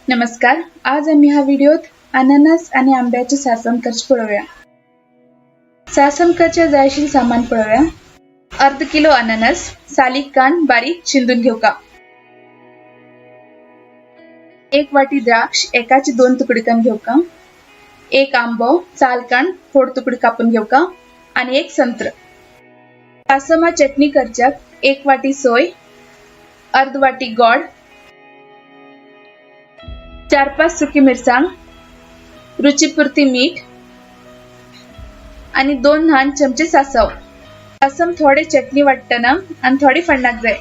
नमस्कार. आज आम्ही ह्या व्हिडिओत अननस आणि आंब्याचे सासम कसे पळवूया. सासम करच्या जायशील सामान पळवूया. अर्ध किलो अननस साली कान बारीक चिंदून घेऊ का. 1 वाटी द्राक्ष एकाचे 2 तुकडे करून घेऊ का. 1 आंबो चाल कान फोड तुकडे कापून घेऊ का आणि 1 संत्र. सासमा चटणी करच्यात 1 वाटी सोय, अर्ध वाटी गोड, 4-5 सुकी मिरसांग, रुचीपुरती मीठ आणि 2 लहान चमचे सासव. सासम थोडे चटणी वाटताना आणि थोडी फडण्यात जाय.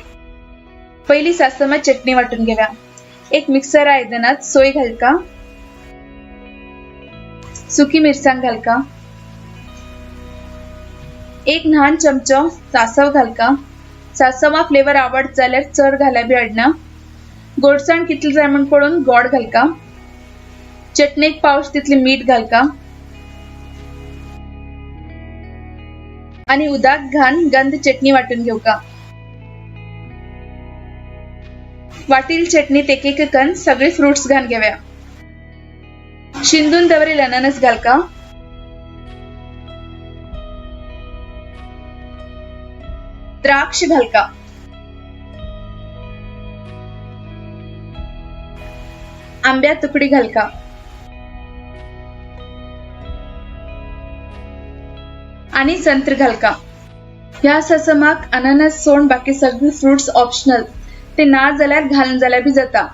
पहिली सासमात चटणी वाटून घेऊया. एक मिक्सर आयदनात सोय घाल का, सुकी मिरसांग घाल का, 1 लहान चमचो सासव घाल का. सासवा फ्लेवर आवडत जाल्यार चड घाल्या बी अडना. गोडसाण कितले जाय म्हण पळोवन गोड घाल का. चटणीक पावश तितले मीठ घाल का आणि उदक घान गंध चटणी वाटून घेऊ का. वाटील चटणीत एक कण सगळे फ्रुट्स घान घेऊया. शिंदून दवरेल अननस घाल का. द्राक्ष घाल का. आंब्या तुकडी घाल का. आणि संत्र घाल का. ह्या सासमाक अननस सोड बाकी सगळे फ्रुट्स ऑप्शनल, ते ना जाल्यार घालून जाल्यार बी जाता.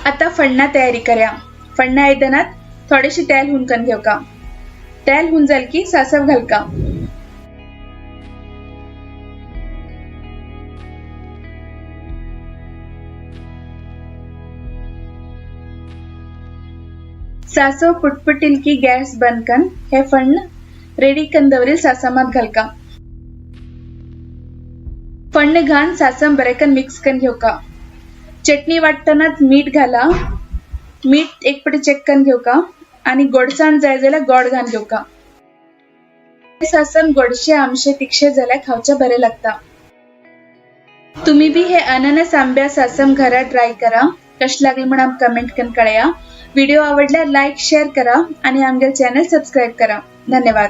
आता फडना तयारी करूया. फडना आयदनात थोडेसे तेल हुनकन घेऊ का. तेल हुन जाल की सासव घाल का. सासव पुटपुटील की गॅस बंद कन हे फंड रेडी कन दवरील सासमात घाल का. फंड घान सासम बरेकन मिक्स कन घेऊ का. चटणी वाटताना मीठ घाला. मीठ एक पटी चेक कन घेऊ का आणि गोडसाण जाय जाल्यार गोड घान घेऊ का. सासम गोडशे आमशे तिखशे जाल्यार खावच्या बरे लागता. तुम्ही बी हे अननस आंब्या सासम घरात ट्राय करा. कशे लागले म्हणून आमकां कमेंट कन कळया. व्हिडिओ आवडल्यार लाईक शेअर करा आणि आमगे चॅनल सबस्क्राईब करा. धन्यवाद.